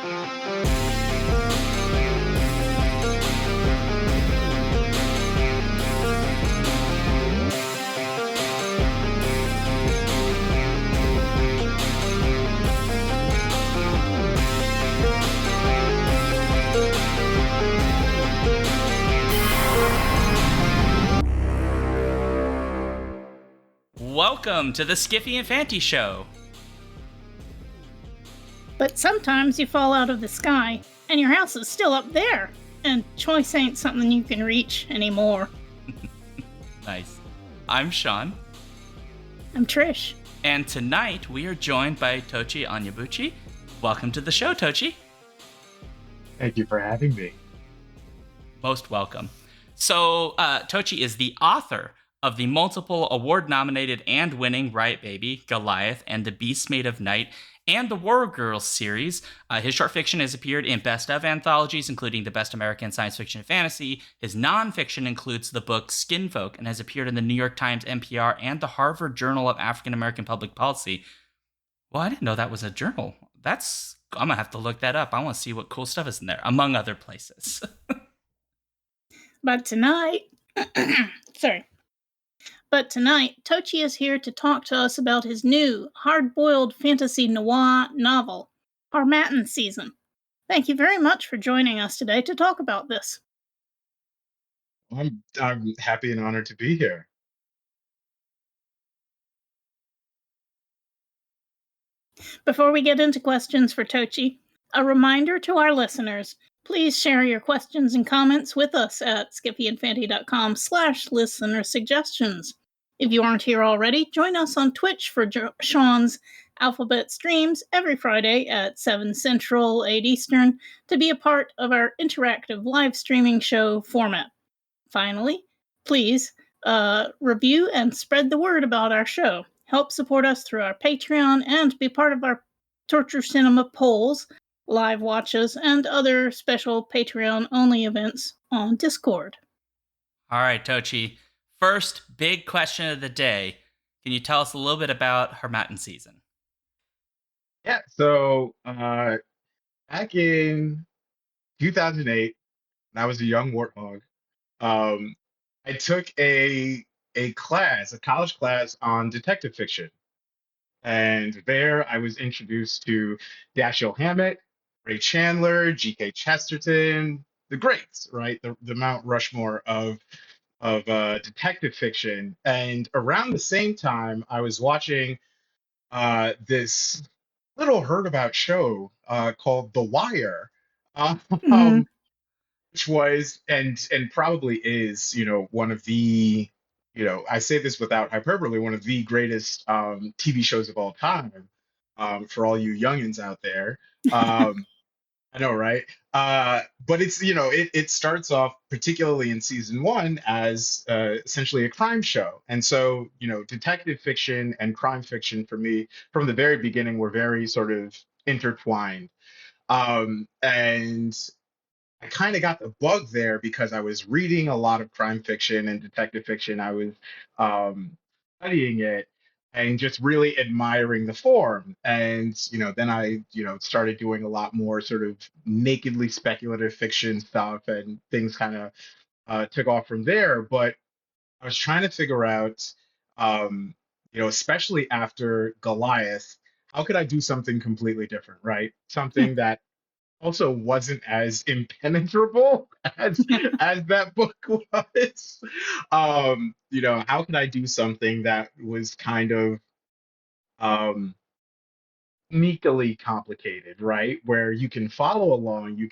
Welcome to the Skiffy and Fanty Show. But sometimes you fall out of the sky, and your house is still up there, and choice ain't something you can reach anymore. Nice. I'm Shaun. I'm Trish. And tonight we are joined by Tochi Onyebuchi. Welcome to the show, Tochi. Thank you for having me. Most welcome. So, Tochi is the author of the multiple award-nominated and winning Riot Baby, Goliath, and The Beast Made of Night, and the War Girls series. His short fiction has appeared in Best of anthologies, including the Best American Science Fiction and Fantasy. His nonfiction includes the book Skinfolk and has appeared in the New York Times, NPR, and the Harvard Journal of African American Public Policy. Well, I didn't know that was a journal. I'm going to have to look that up. I want to see what cool stuff is in there, among other places. But tonight, Tochi is here to talk to us about his new, hard-boiled fantasy noir novel, Harmattan Season. Thank you very much for joining us today to talk about this. I'm happy and honored to be here. Before we get into questions for Tochi, a reminder to our listeners, please share your questions and comments with us at skiffyandfanty.com/listener suggestions. If you aren't here already, join us on Twitch for Shaun's Alphabet streams every Friday at 7 Central, 8 Eastern to be a part of our interactive live streaming show format. Finally, please review and spread the word about our show. Help support us through our Patreon and be part of our Torture Cinema polls, live watches, and other special Patreon-only events on Discord. All right, Tochi. First big question of the day. Can you tell us a little bit about Harmattan Season? Yeah, so back in 2008, when I was a young warthog, I took a college class on detective fiction. And there I was introduced to Dashiell Hammett, Ray Chandler, G.K. Chesterton, the greats, right? The Mount Rushmore of detective fiction. And around the same time, I was watching this little heard about show called The Wire, which was and probably is, one of the, I say this without hyperbole, one of the greatest TV shows of all time, for all you youngins out there. I know, right? But it's, it starts off, particularly in season one, as essentially a crime show. And so, detective fiction and crime fiction for me from the very beginning were very sort of intertwined. And I kind of got the bug there because I was reading a lot of crime fiction and detective fiction. I was studying it and just really admiring the form. And, then I, started doing a lot more sort of nakedly speculative fiction stuff, and things kind of took off from there. But I was trying to figure out, especially after Goliath, how could I do something completely different, right? Something that also wasn't as impenetrable as that book was. How could I do something that was kind of sneakily complicated, right? Where you can follow along, you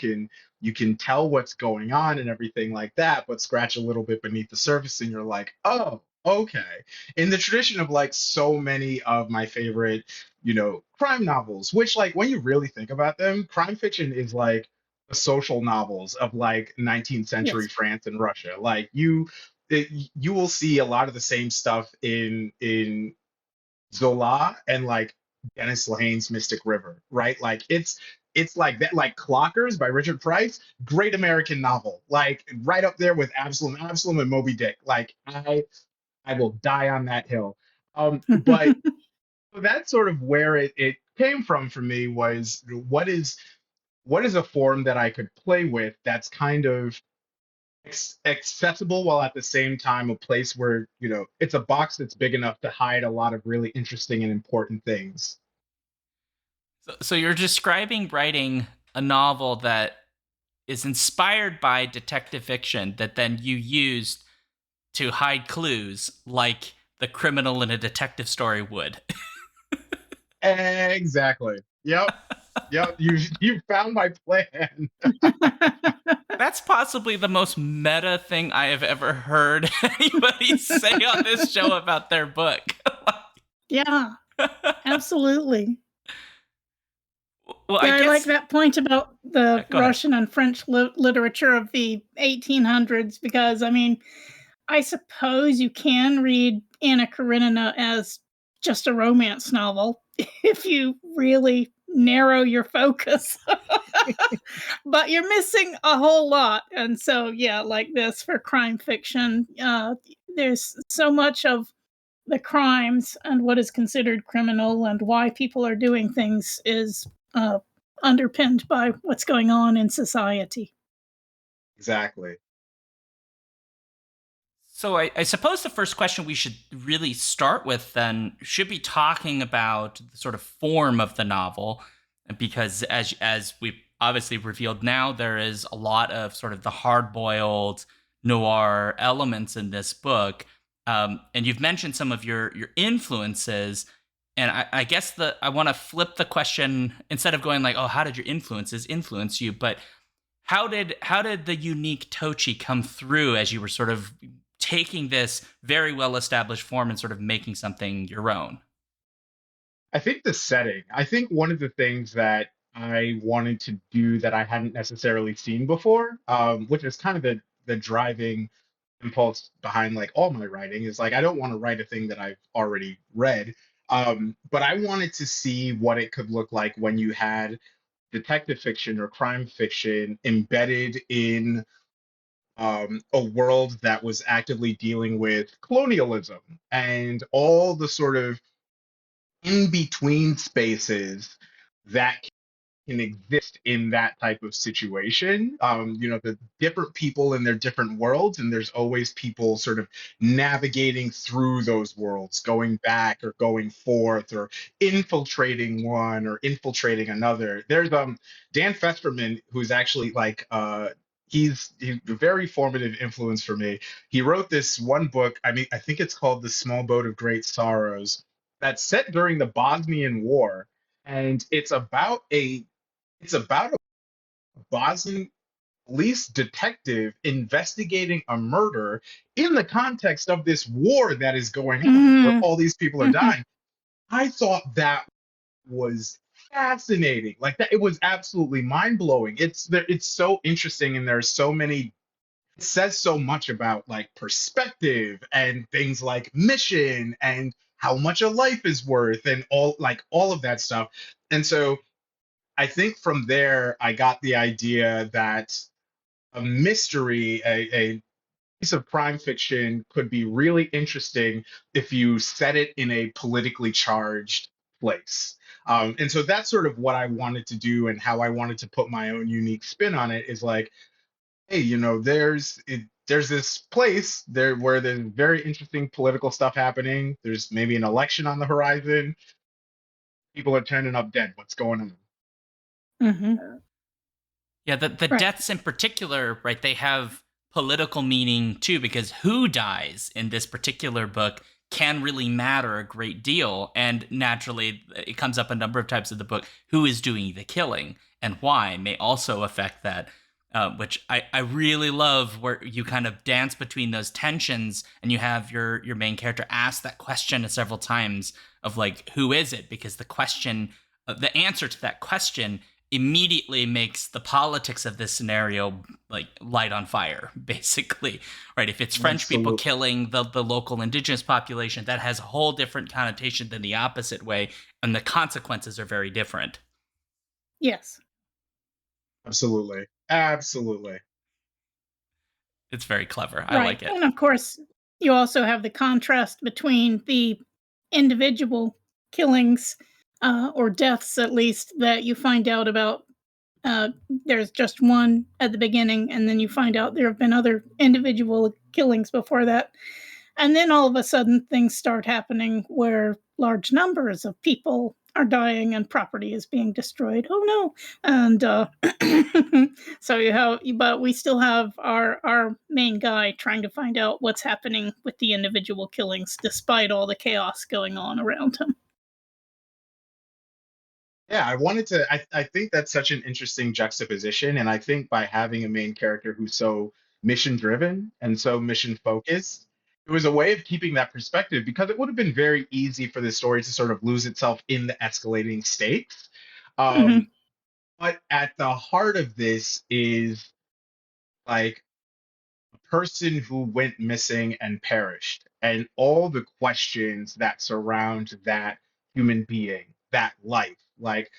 can tell what's going on and everything like that, but scratch a little bit beneath the surface and you're like, oh, okay. In the tradition of like so many of my favorite, crime novels, which like when you really think about them, crime fiction is like the social novels of like 19th century Yes. France and Russia. Like you will see a lot of the same stuff in Zola and like Dennis Lahane's Mystic River, right? Like it's like that, like Clockers by Richard Price, great American novel, like right up there with Absalom and Moby Dick. Like I will die on that hill. But that's sort of where it came from for me, was what is a form that I could play with that's kind of accessible while at the same time a place where, it's a box that's big enough to hide a lot of really interesting and important things. So you're describing writing a novel that is inspired by detective fiction that then you used to hide clues like the criminal in a detective story would. Exactly. Yep. Yep. You found my plan. That's possibly the most meta thing I have ever heard anybody say on this show about their book. Yeah, absolutely. Well, Yeah, I I like guess that point about the go ahead. Russian and French literature of the 1800s, because, I mean, I suppose you can read Anna Karenina as just a romance novel if you really narrow your focus. But you're missing a whole lot. And so, yeah, like this for crime fiction, there's so much of the crimes and what is considered criminal and why people are doing things is underpinned by what's going on in society. Exactly. So I suppose the first question we should really start with then should be talking about the sort of form of the novel, because as we obviously revealed now, there is a lot of sort of the hard-boiled noir elements in this book, and you've mentioned some of your influences, and I guess I want to flip the question instead of going like, oh, how did your influences influence you, but how did the unique Tochi come through as you were sort of taking this very well established form and sort of making something your own? I think the setting, I think one of the things that I wanted to do that I hadn't necessarily seen before, which is kind of the driving impulse behind like all my writing, is like I don't want to write a thing that I've already read. But I wanted to see what it could look like when you had detective fiction or crime fiction embedded in a world that was actively dealing with colonialism and all the sort of in between spaces that can exist in that type of situation. The different people in their different worlds, and there's always people sort of navigating through those worlds, going back or going forth, or infiltrating one or infiltrating another. There's Dan Festerman, who's actually like he's a very formative influence for me. He wrote this one book. I mean, I think it's called The Small Boat of Great Sorrows. That's set during the Bosnian War, and it's about a Boston police detective investigating a murder in the context of this war that is going on where Mm. all these people are Mhm. dying. I thought that was fascinating. Like that, it was absolutely mind blowing. It's so interesting, and there's so many. It says so much about like perspective and things like mission and how much a life is worth and all of that stuff. And so I think from there, I got the idea that a mystery, a piece of crime fiction could be really interesting if you set it in a politically charged place. And so that's sort of what I wanted to do and how I wanted to put my own unique spin on it is like, hey, there's this place there where there's very interesting political stuff happening. There's maybe an election on the horizon. People are turning up dead. What's going on? Mhm. Yeah, the Right. deaths in particular, right? They have political meaning too, because who dies in this particular book can really matter a great deal. And naturally, it comes up a number of times in the book. Who is doing the killing and why may also affect that, which I really love, where you kind of dance between those tensions and you have your main character ask that question several times of like, who is it? Because the answer to that question immediately makes the politics of this scenario like light on fire, basically. Right? If it's French people Absolutely. killing the local indigenous population, that has a whole different connotation than the opposite way, and the consequences are very different. Yes. Absolutely. Absolutely. It's very clever. I Right. like it. And of course, you also have the contrast between the individual killings or deaths, at least, that you find out about There's just one at the beginning, and then you find out there have been other individual killings before that. And then all of a sudden, things start happening where large numbers of people are dying and property is being destroyed. Oh no! And so but we still have our main guy trying to find out what's happening with the individual killings, despite all the chaos going on around him. Yeah, I think that's such an interesting juxtaposition. And I think by having a main character who's so mission driven and so mission focused, it was a way of keeping that perspective because it would have been very easy for the story to sort of lose itself in the escalating stakes. Mm-hmm. But at the heart of this is like a person who went missing and perished, and all the questions that surround that human being, that life. Like,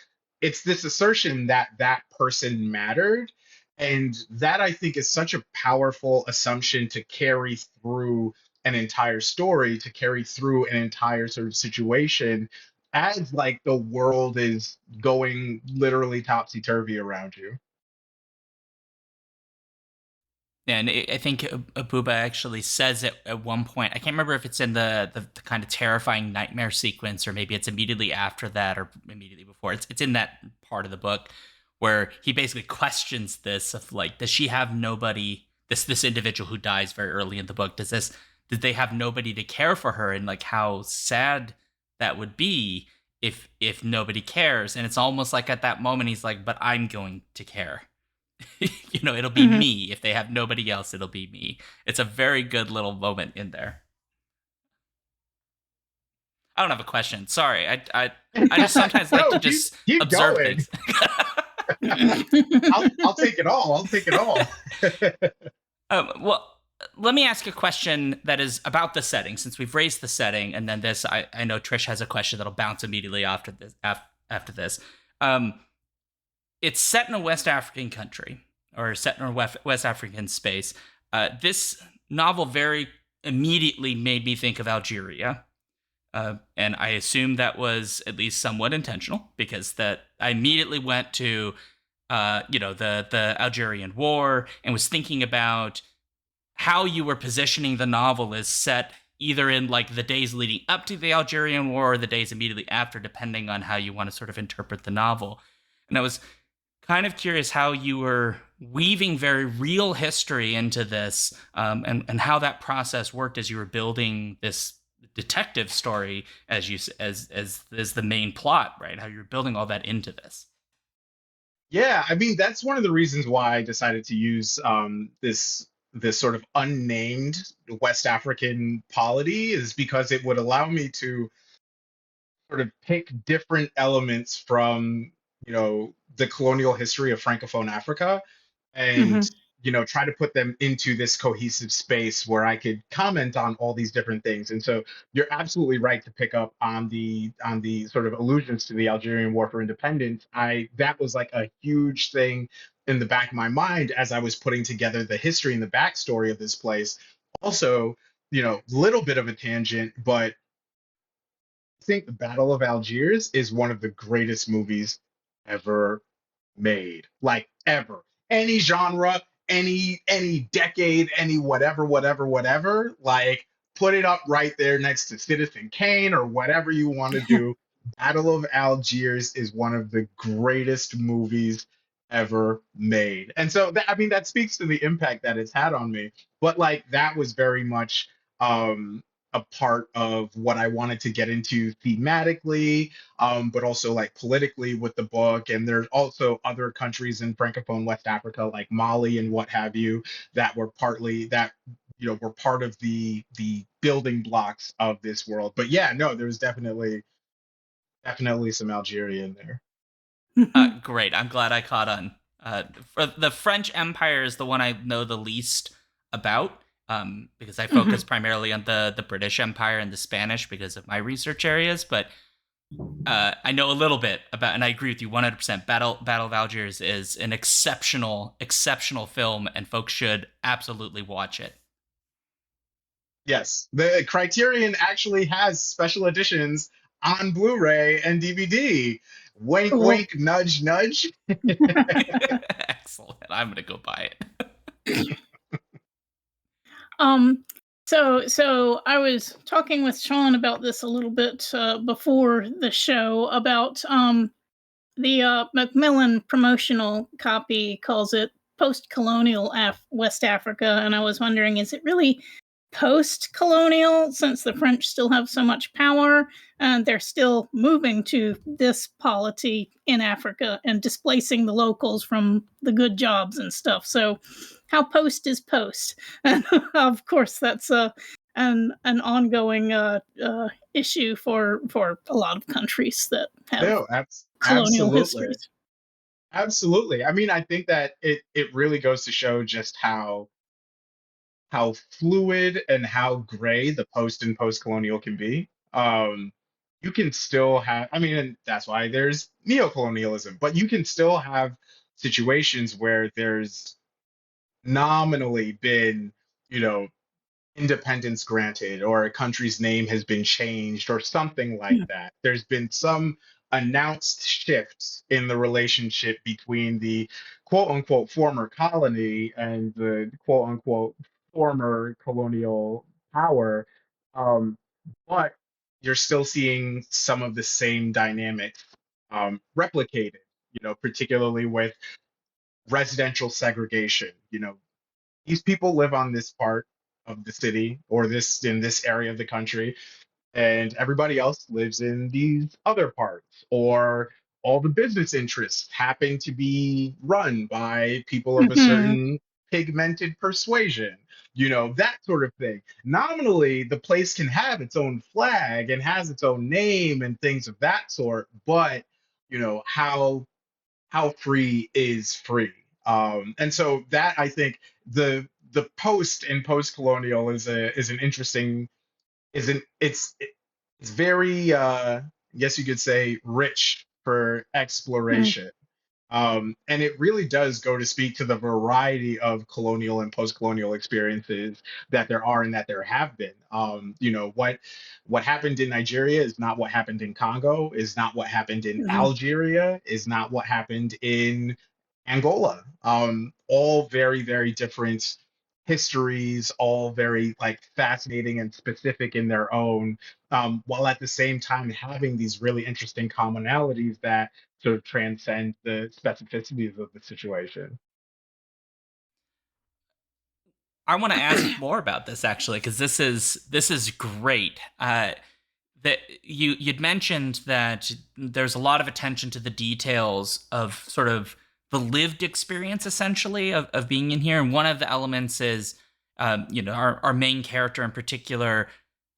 it's this assertion that that person mattered. And that I think is such a powerful assumption to carry through an entire story, to carry through an entire sort of situation as like the world is going literally topsy turvy around you. And I think Abuba actually says it at one point. I can't remember if it's in the kind of terrifying nightmare sequence, or maybe it's immediately after that, or immediately before. It's in that part of the book where he basically questions this of like, does she have nobody? This individual who dies very early in the book, did they have nobody to care for her, and like how sad that would be if nobody cares. And it's almost like at that moment he's like, but I'm going to care. It'll be Mm-hmm. me. If they have nobody else, it'll be me. It's a very good little moment in there. I don't have a question. Sorry. I just sometimes like No, to just keep observe going. things. I'll take it all. I'll take it all. Well, let me ask a question that is about the setting, since we've raised the setting, and then this. I know Trish has a question that'll bounce immediately after this. After this, it's set in a West African country, or set in a West African space. This novel very immediately made me think of Algeria. And I assume that was at least somewhat intentional, because that I immediately went to, the Algerian War, and was thinking about how you were positioning the novel as set either in like the days leading up to the Algerian War or the days immediately after, depending on how you want to sort of interpret the novel. And I was kind of curious how you were weaving very real history into this, and how that process worked as you were building this detective story as the main plot, right? How you're building all that into this. Yeah, I mean that's one of the reasons why I decided to use this sort of unnamed West African polity, is because it would allow me to sort of pick different elements from the colonial history of Francophone Africa, and Mm-hmm. try to put them into this cohesive space where I could comment on all these different things. And so you're absolutely right to pick up on the sort of allusions to the Algerian War for Independence. I That was like a huge thing in the back of my mind as I was putting together the history and the backstory of this place. Also, little bit of a tangent, but I think the Battle of Algiers is one of the greatest movies ever made, like ever. Any genre, any decade, any whatever, like put it up right there next to Citizen Kane or whatever you want to do. Battle of Algiers is one of the greatest movies ever made. And so that, I mean, that speaks to the impact that it's had on me. But like that was very much a part of what I wanted to get into thematically, but also like politically with the book. And there's also other countries in Francophone West Africa, like Mali and what have you, that were were part of the building blocks of this world. But yeah, no, there's definitely some Algeria in there. Great. I'm glad I caught on. For the French Empire is the one I know the least about, because I focus primarily on the British Empire and the Spanish because of my research areas. But I know a little bit about, and I agree with you 100%. Battle of Algiers is an exceptional film, and folks should absolutely watch it. Yes, the Criterion actually has special editions on Blu-ray and DVD. Wink, Cool. wink, nudge, nudge. Excellent. I'm gonna go buy it. Um, so I was talking with Shaun about this a little bit before the show about the Macmillan promotional copy calls it post-colonial West Africa, and I was wondering, is it really post-colonial since the French still have so much power and they're still moving to this polity in Africa and displacing the locals from the good jobs and stuff? So how post is post? And of course that's an ongoing issue for a lot of countries that have No, colonial absolutely. histories. Absolutely. I mean, I think that it really goes to show just how fluid and how gray the post and post-colonial can be. You can still have, I mean, and that's why there's neocolonialism, but you can still have situations where there's nominally been, you know, independence granted or a country's name has been changed or something like that. There's been some announced shifts in the relationship between the quote unquote former colony and the quote unquote former colonial power. Um, but you're still seeing some of the same dynamics replicated, particularly with residential segregation. These people live on this part of the city or this in this area of the country, and everybody else lives in these other parts, or all the business interests happen to be run by people of a Mhm. certain pigmented persuasion, that sort of thing. Nominally the place can have its own flag and has its own name and things of that sort, but how free is free. And so that, I think, the post in post colonial is an interesting, isn't it's very I guess you could say rich for Mhm. exploration. And it really does go to speak to the variety of colonial and post-colonial experiences that there are and that there have been. What happened in Nigeria is not what happened in Congo, is not what happened in Mhm. Algeria, is not what happened in Angola. All very, very different histories, all very like fascinating and specific in their own, while at the same time having these really interesting commonalities that sort of transcend the specificities of the situation. I want to ask more about this actually because this is great. That you'd mentioned that there's a lot of attention to the details of sort of the lived experience essentially of being in here, and one of the elements is our main character in particular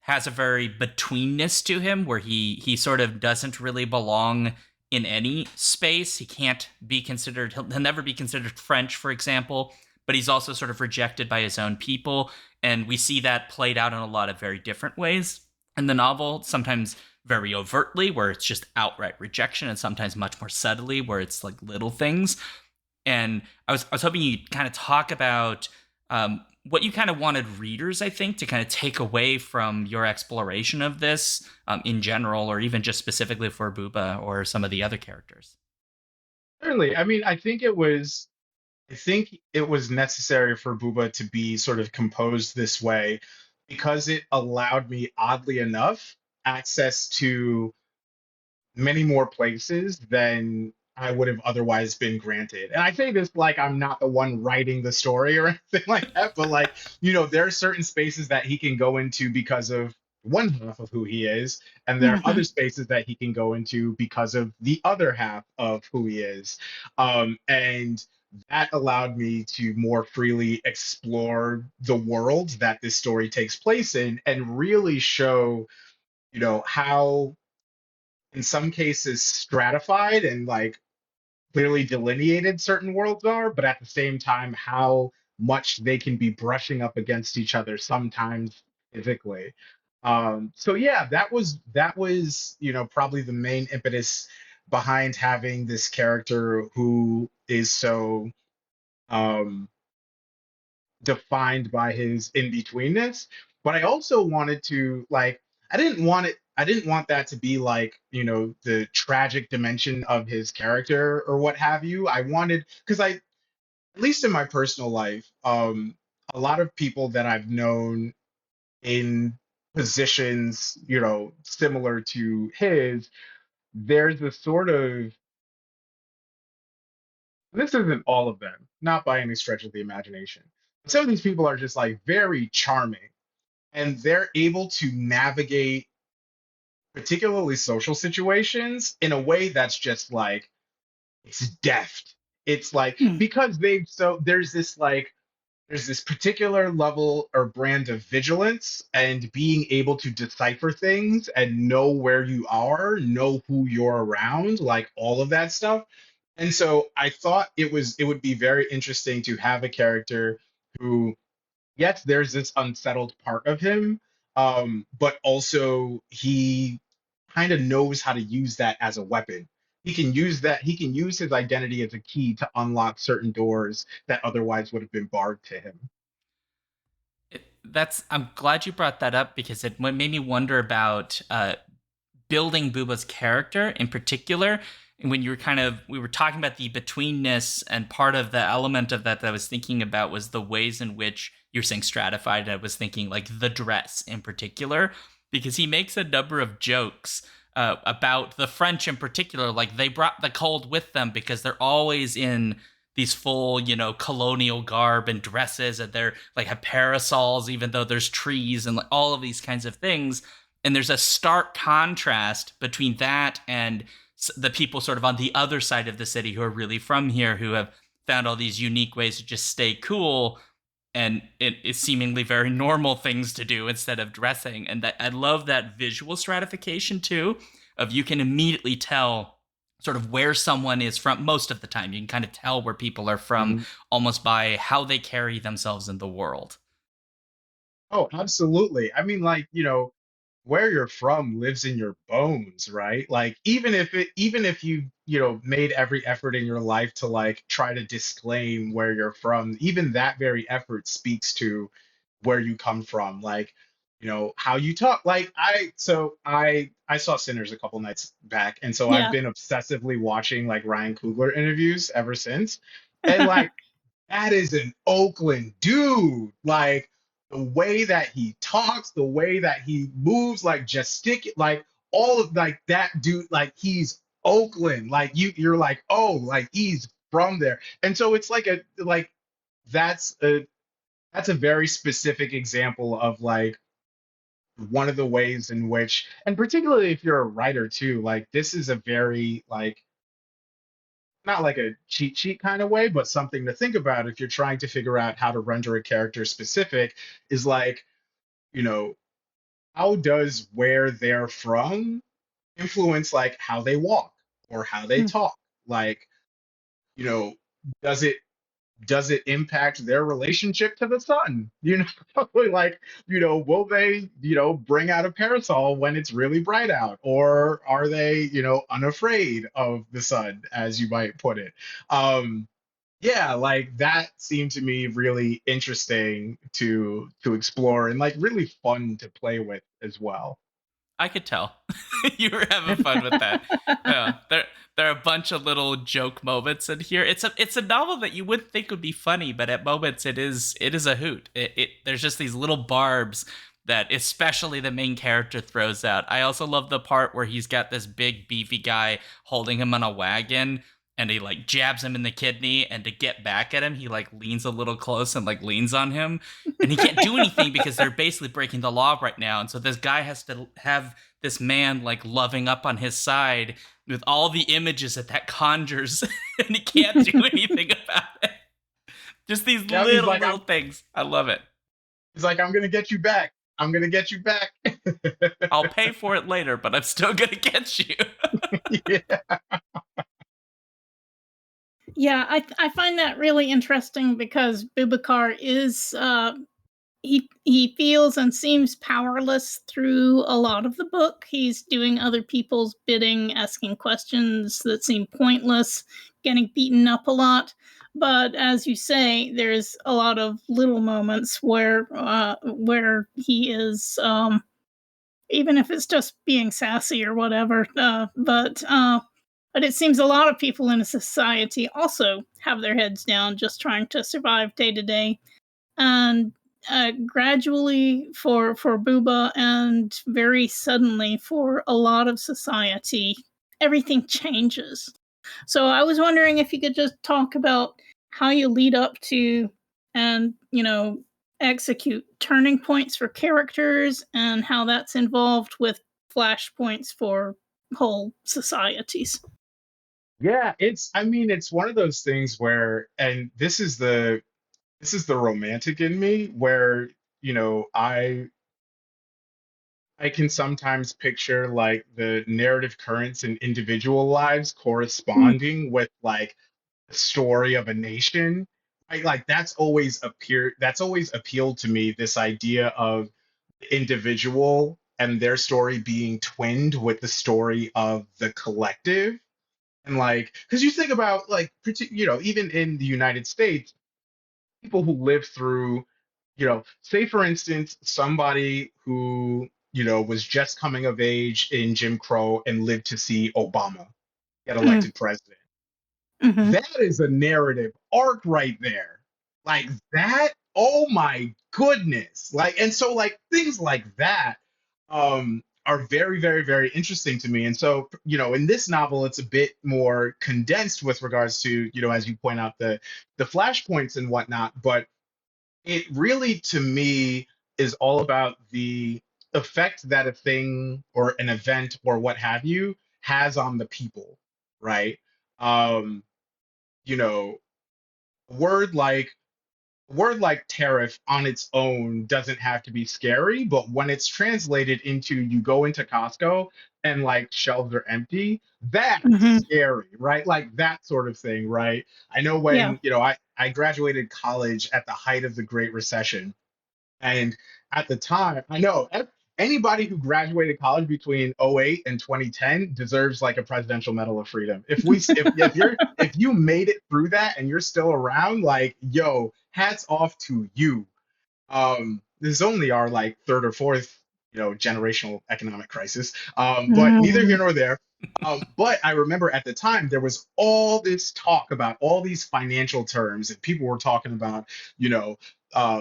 has a very betweenness to him where he sort of doesn't really belong in any space. He can't be considered, he'll never be considered French, for example, but he's also sort of rejected by his own people, and we see that played out in a lot of very different ways in the novel, sometimes very overtly, where it's just outright rejection, and sometimes much more subtly, where it's like little things. And I was hoping you'd kind of talk about what you kind of wanted readers, I think, to kind of take away from your exploration of this in general, or even just specifically for Booba or some of the other characters. Certainly. I mean, I think it was necessary for Booba to be sort of composed this way because it allowed me, oddly enough, access to many more places than I would have otherwise been granted. And I say this like I'm not the one writing the story or anything like that, but like, there are certain spaces that he can go into because of one half of who he is, and there are other Mhm. spaces that he can go into because of the other half of who he is. And that allowed me to more freely explore the world that this story takes place in and really show, how in some cases stratified and like clearly delineated certain worlds are, but at the same time, how much they can be brushing up against each other sometimes physically. So yeah, that was probably the main impetus behind having this character who is so um, defined by his in betweenness. But I also wanted to like I didn't want it. I didn't want that to be like, the tragic dimension of his character or what have you. I wanted, because at least in my personal life, a lot of people that I've known in positions, similar to his, there's a sort of, this isn't all of them, not by any stretch of the imagination. Some of these people are just like very charming, and they're able to navigate particularly social situations in a way that's just like, it's deft. It's like, Hmm. because there's this particular level or brand of vigilance and being able to decipher things and know where you are, know who you're around, like all of that stuff. And so I thought it would be very interesting to have a character who, yes, there's this unsettled part of him, but also he kind of knows how to use that as a weapon. He can use his identity as a key to unlock certain doors that otherwise would have been barred to him. I'm glad you brought that up because it made me wonder about building Booba's character in particular. And when we were talking about the betweenness, and part of the element of that I was thinking about was the ways in which you're saying stratified. I was thinking like the dress in particular, because he makes a number of jokes about the French in particular. Like they brought the cold with them because they're always in these full, colonial garb and dresses, and they're like have parasols, even though there's trees and like all of these kinds of things. And there's a stark contrast between that and the people sort of on the other side of the city who are really from here, who have found all these unique ways to just stay cool, and it is seemingly very normal things to do instead of dressing. And I love that visual stratification too, of you can immediately tell sort of where someone is from. Most of the time you can kind of tell where people are from Mhm. almost by how they carry themselves in the world. Oh, absolutely. I mean, like, where you're from lives in your bones, right? Like, even if you, made every effort in your life to like try to disclaim where you're from, even that very effort speaks to where you come from. Like, how you talk. Like, I saw Sinners a couple nights back, and so I've Yeah. been obsessively watching like Ryan Coogler interviews ever since. And like, that is an Oakland dude. Like the way that he talks, the way that he moves, like like all of like that dude, like he's Oakland. Like you're like, oh, like he's from there. And so it's like that's a that's a very specific example of like one of the ways in which, and particularly if you're a writer too, like this is a very like, not like a cheat sheet kind of way, but something to think about if you're trying to figure out how to render a character specific, is like, you know, how does where they're from influence like how they walk or how they Hmm. talk? Like, you know, does it impact their relationship to the sun? Like, will they, bring out a parasol when it's really bright out? Or are they, unafraid of the sun, as you might put it? Yeah, like that seemed to me really interesting to explore and like really fun to play with as well. I could tell you were having fun with that. Yeah, there are a bunch of little joke moments in here. It's a novel that you wouldn't think would be funny, but at moments it is a hoot. There's just these little barbs that especially the main character throws out. I also love the part where he's got this big beefy guy holding him on a wagon, and he like jabs him in the kidney, and to get back at him he like leans a little close and like leans on him, and he can't do anything because they're basically breaking the law right now. And so this guy has to have this man like loving up on his side with all the images that conjures, and he can't do anything about it. Just these Yeah, little things. I love it. he's like, I'm gonna get you back. I'm gonna get you back. I'll pay for it later, but I'm still gonna get you. Yeah. Yeah, I find that really interesting because Boubacar is he feels and seems powerless through a lot of the book. He's doing other people's bidding, asking questions that seem pointless, getting beaten up a lot. But as you say, there's a lot of little moments where he is even if it's just being sassy or whatever. But it seems a lot of people in a society also have their heads down, just trying to survive day to day. And gradually for Booba, and very suddenly for a lot of society, everything changes. So I was wondering if you could just talk about how you lead up to and, execute turning points for characters, and how that's involved with flashpoints for whole societies. Yeah, it's one of those things where, and this is the romantic in me, where, I can sometimes picture like the narrative currents in individual lives Mm. corresponding with like the story of a nation. Like that's always appealed to me, this idea of the individual and their story being twinned with the story of the collective. And like, because you think about like, even in the United States, people who live through, say for instance, somebody who, was just coming of age in Jim Crow and lived to see Obama get Mm. elected president. Mm-hmm. That is a narrative arc right there. Like that, oh my goodness. Like, and so like things like that are very, very, very interesting to me. And so, in this novel, it's a bit more condensed with regards to, as you point out, the flashpoints and whatnot, but it really, to me, is all about the effect that a thing or an event or what have you has on the people, right? Um, you know, word like word like tariff on its own doesn't have to be scary, but when it's translated into, you go into Costco and like shelves are empty, that's Mm-hmm. scary, right? Like that sort of thing, right? I know Yeah. when, I graduated college at the height of the Great Recession. And at the time, I know anybody who graduated college between '08 and 2010 deserves like a Presidential Medal of Freedom. If you made it through that and you're still around, like, yo, hats off to you. This is only our like third or fourth, generational economic crisis. But neither Mm. here nor there. But I remember at the time there was all this talk about all these financial terms, and people were talking about, you know,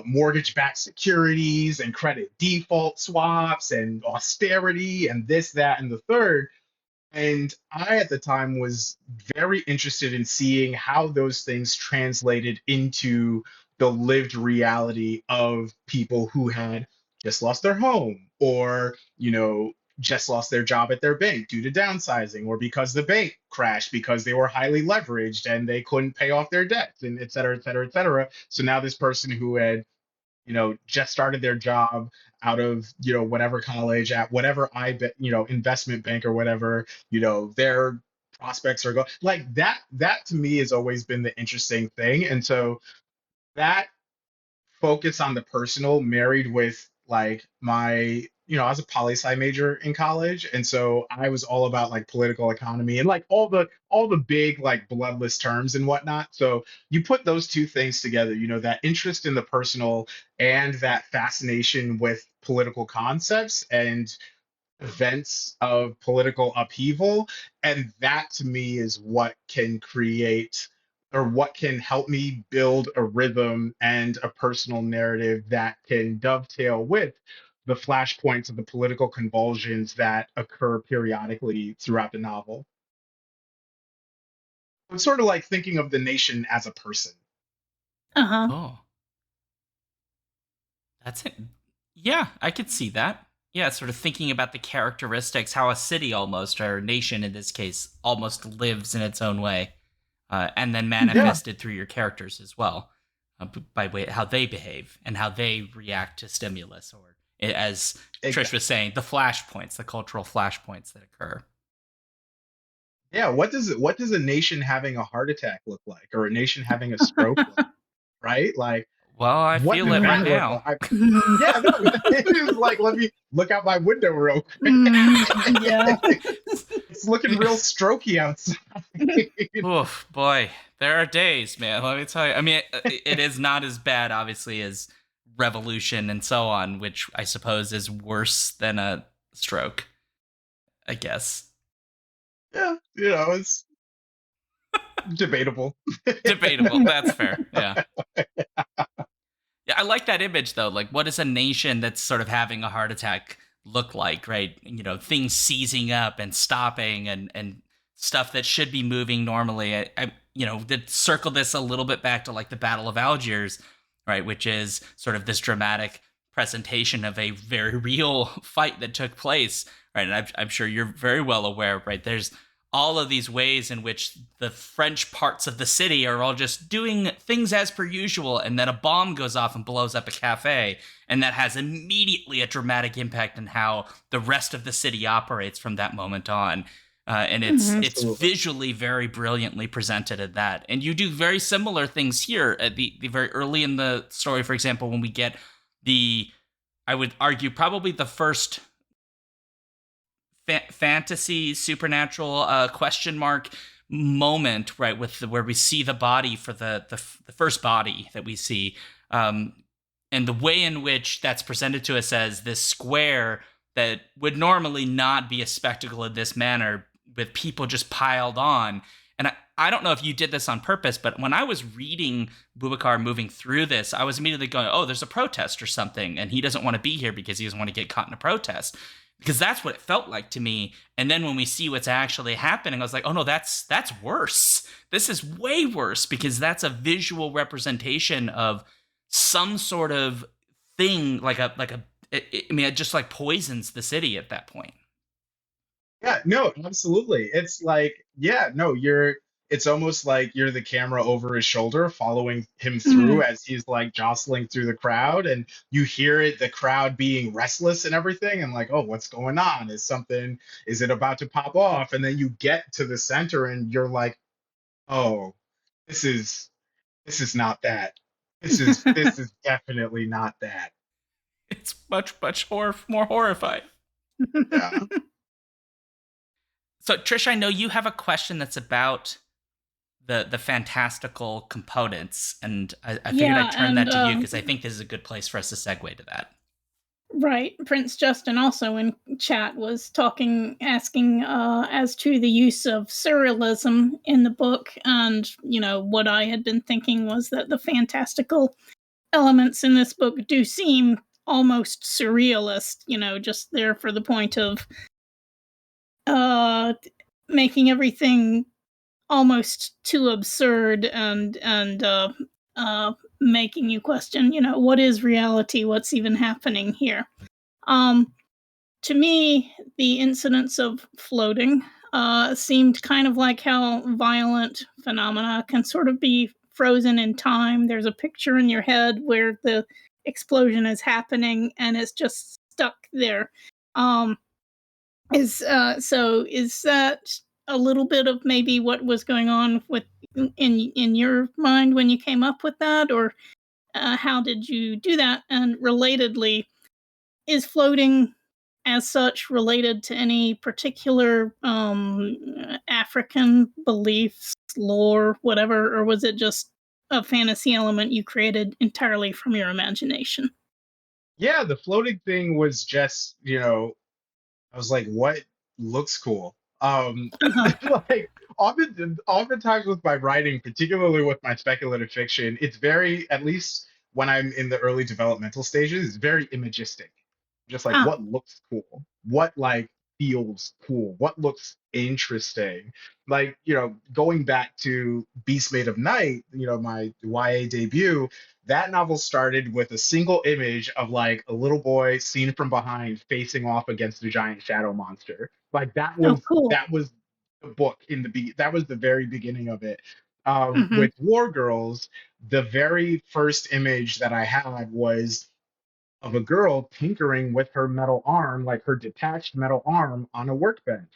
mortgage-backed securities and credit default swaps and austerity and this, that, and the third. And I, at the time, was very interested in seeing how those things translated into the lived reality of people who had just lost their home, or, just lost their job at their bank due to downsizing, or because the bank crashed because they were highly leveraged and they couldn't pay off their debts, and et cetera, et cetera, et cetera. So now this person who had, just started their job out of, whatever college at whatever investment bank or whatever, their prospects are going like that. That to me has always been the interesting thing. And so that focus on the personal married with like my, I was a poli sci major in college, and so I was all about like political economy and like all the big like bloodless terms and whatnot. So you put those two things together, that interest in the personal and that fascination with political concepts and events of political upheaval. And that to me is what can create, or what can help me build a rhythm and a personal narrative that can dovetail with the flashpoints of the political convulsions that occur periodically throughout the novel. It's sort of like thinking of the nation as a person. Uh-huh. Oh, that's it. Yeah, I could see that. Yeah, sort of thinking about the characteristics, how a city almost, or a nation in this case, almost lives in its own way, and then Mm-hmm. Yeah, manifested through your characters as well, by way how they behave and how they react to stimulus, or as Trish was exactly. saying, the flashpoints, the cultural flashpoints that occur. Yeah, what does a nation having a heart attack look like, or a nation having a stroke look, right? Like, Well, I what feel does it right that look now. like? Yeah, no, it's like, let me look out my window real quick. Mm, yeah. It's looking real strokey outside. Oof, boy, there are days, man. Let me tell you. I mean, it is not as bad, obviously, as revolution and so on, which I suppose is worse than a stroke, I guess. Yeah, it's debatable. Debatable. That's fair. Yeah. Yeah, I like that image though. Like, what does a nation that's sort of having a heart attack look like, right? Things seizing up and stopping and stuff that should be moving normally. To circle this a little bit back to like the Battle of Algiers, right, which is sort of this dramatic presentation of a very real fight that took place, right? And I'm sure you're very well aware, right? There's all of these ways in which the French parts of the city are all just doing things as per usual, and then a bomb goes off and blows up a cafe, and that has immediately a dramatic impact on how the rest of the city operates from that moment on. And it's visually very brilliantly presented at that. And you do very similar things here at the very early in the story. For example, when we get I would argue probably the first fantasy supernatural question mark moment, right, with where we see the body for the first body that we see, and the way in which that's presented to us as this square that would normally not be a spectacle in this manner, with people just piled on. And I don't know if you did this on purpose, but when I was reading Boubacar moving through this, I was immediately going, oh, there's a protest or something, and he doesn't want to be here because he doesn't want to get caught in a protest. Because that's what it felt like to me. And then when we see what's actually happening, I was like, oh no, that's worse. This is way worse, because that's a visual representation of some sort of thing, it just like poisons the city at that point. Yeah, no, absolutely. It's like, yeah, no, it's almost like you're the camera over his shoulder following him through as he's like jostling through the crowd, and you hear the crowd being restless and everything, and like, oh, what's going on? Is it about to pop off? And then you get to the center and you're like, oh, this is not that. This is definitely not that. It's much more horrifying. Yeah. So, Trish, I know you have a question that's about the fantastical components, and I figured I'd turn that to you because I think this is a good place for us to segue to that. Right. Prince Justin also in chat was asking as to the use of surrealism in the book. And, what I had been thinking was that the fantastical elements in this book do seem almost surrealist, just there for the point of making everything almost too absurd and making you question, what is reality? What's even happening here? To me, the incidents of floating seemed kind of like how violent phenomena can sort of be frozen in time. There's a picture in your head where the explosion is happening and it's just stuck there. Is that a little bit of maybe what was going on with in your mind when you came up with that, or how did you do that? And relatedly, is floating as such related to any particular African beliefs, lore, whatever, or was it just a fantasy element you created entirely from your imagination? Yeah, the floating thing was just, I was like, what looks cool? Like oftentimes with my writing, particularly with my speculative fiction, it's very, at least when I'm in the early developmental stages, it's very imagistic. Just like what looks cool, what like feels cool, what looks interesting. Like, going back to Beast Made of Night, my YA debut, that novel started with a single image of like a little boy seen from behind facing off against a giant shadow monster. Like cool. that was the book that was the very beginning of it. With War Girls, the very first image that I had was of a girl tinkering with her metal arm, like her detached metal arm on a workbench,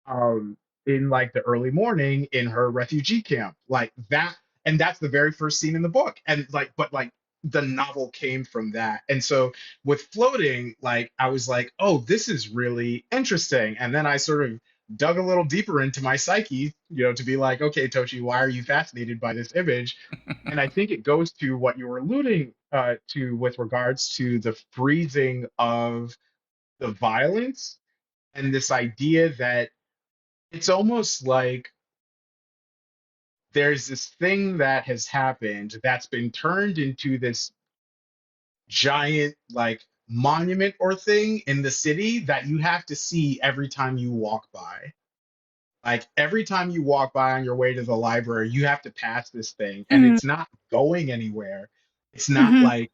um, in like the early morning in her refugee camp, like that. And that's the very first scene in the book. And like, but like the novel came from that. And so with floating, like I was like, oh, this is really interesting. And then I sort of dug a little deeper into my psyche, to be like, okay, Tochi, why are you fascinated by this image? And I think it goes to what you were alluding to with regards to the freezing of the violence and this idea that it's almost like there's this thing that has happened that's been turned into this giant like monument or thing in the city that you have to see every time you walk by. Like every time you walk by on your way to the library, you have to pass this thing and Mm-hmm. it's not going anywhere. It's not Mm-hmm. like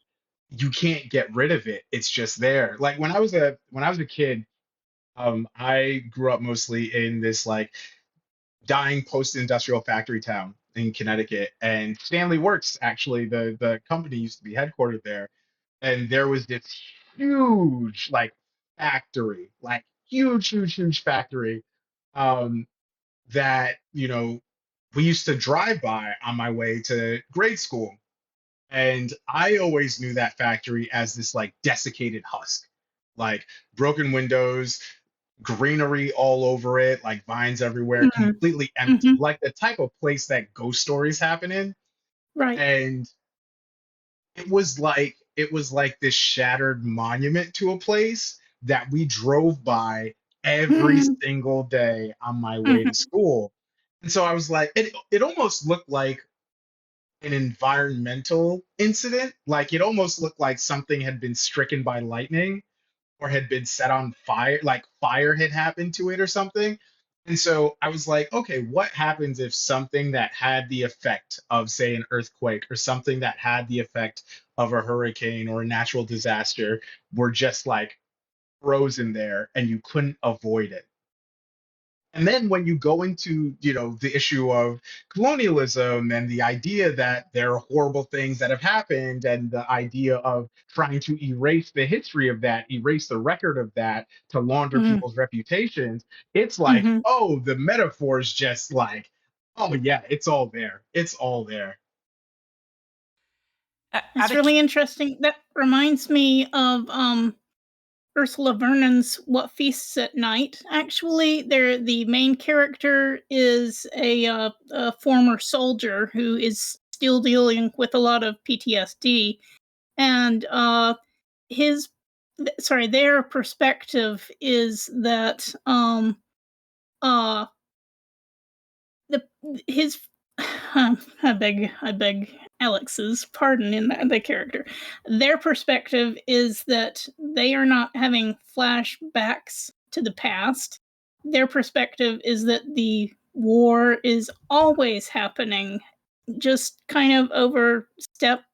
you can't get rid of it. It's just there. Like when I was a kid, I grew up mostly in this like dying post-industrial factory town in Connecticut. And Stanley Works, actually, the company used to be headquartered there. And there was this huge like factory, like huge factory um, that we used to drive by on my way to grade school. And I always knew that factory as this like desiccated husk, like broken windows, greenery all over it, like vines everywhere, Mm-hmm. completely empty, Mm-hmm. like the type of place that ghost stories happen in. Right. And it was like this shattered monument to a place that we drove by every Mm-hmm. single day on my way Mm-hmm. to school. And so I was like, it almost looked like an environmental incident. Like it almost looked like something had been stricken by lightning or had been set on fire, like fire had happened to it or something. And so I was like, okay, what happens if something that had the effect of, say, an earthquake or something that had the effect of a hurricane or a natural disaster were just like frozen there and you couldn't avoid it? And then when you go into, the issue of colonialism and the idea that there are horrible things that have happened and the idea of trying to erase the history of that, erase the record of that to launder Mm-hmm. people's reputations, it's like, Mm-hmm. oh, the metaphor is just like, oh yeah, it's all there. It's all there. Out It's of really interesting. That reminds me of Ursula Vernon's What Feasts at Night. Actually, the main character is a former soldier who is still dealing with a lot of PTSD, and his their perspective is that uh the his I beg Alex's pardon in the character. Their perspective is that they are not having flashbacks to the past. Their perspective is that the war is always happening, just kind of overstep,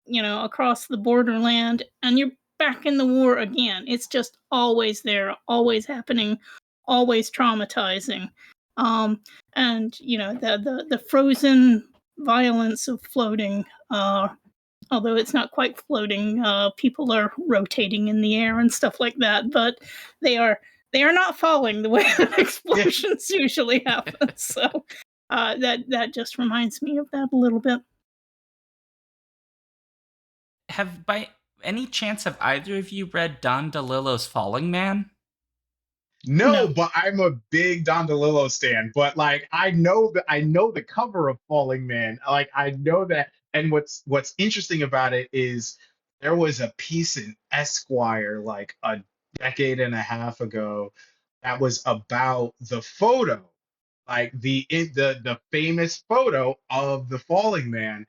across the borderland, and you're back in the war again. It's just always there, always happening, always traumatizing. Um, and the frozen violence of floating. Although it's not quite floating, people are rotating in the air and stuff like that, but they are they are not falling the way that Yeah. explosions usually happen. So that just reminds me of that a little bit. Have by any chance have either of you read Don DeLillo's Falling Man? No, No. but I'm a big Don DeLillo stan. But like I know the cover of Falling Man. Like I know that. And what's interesting about it is there was a piece in Esquire like a decade and a half ago that was about the photo, like the famous photo of the Falling Man.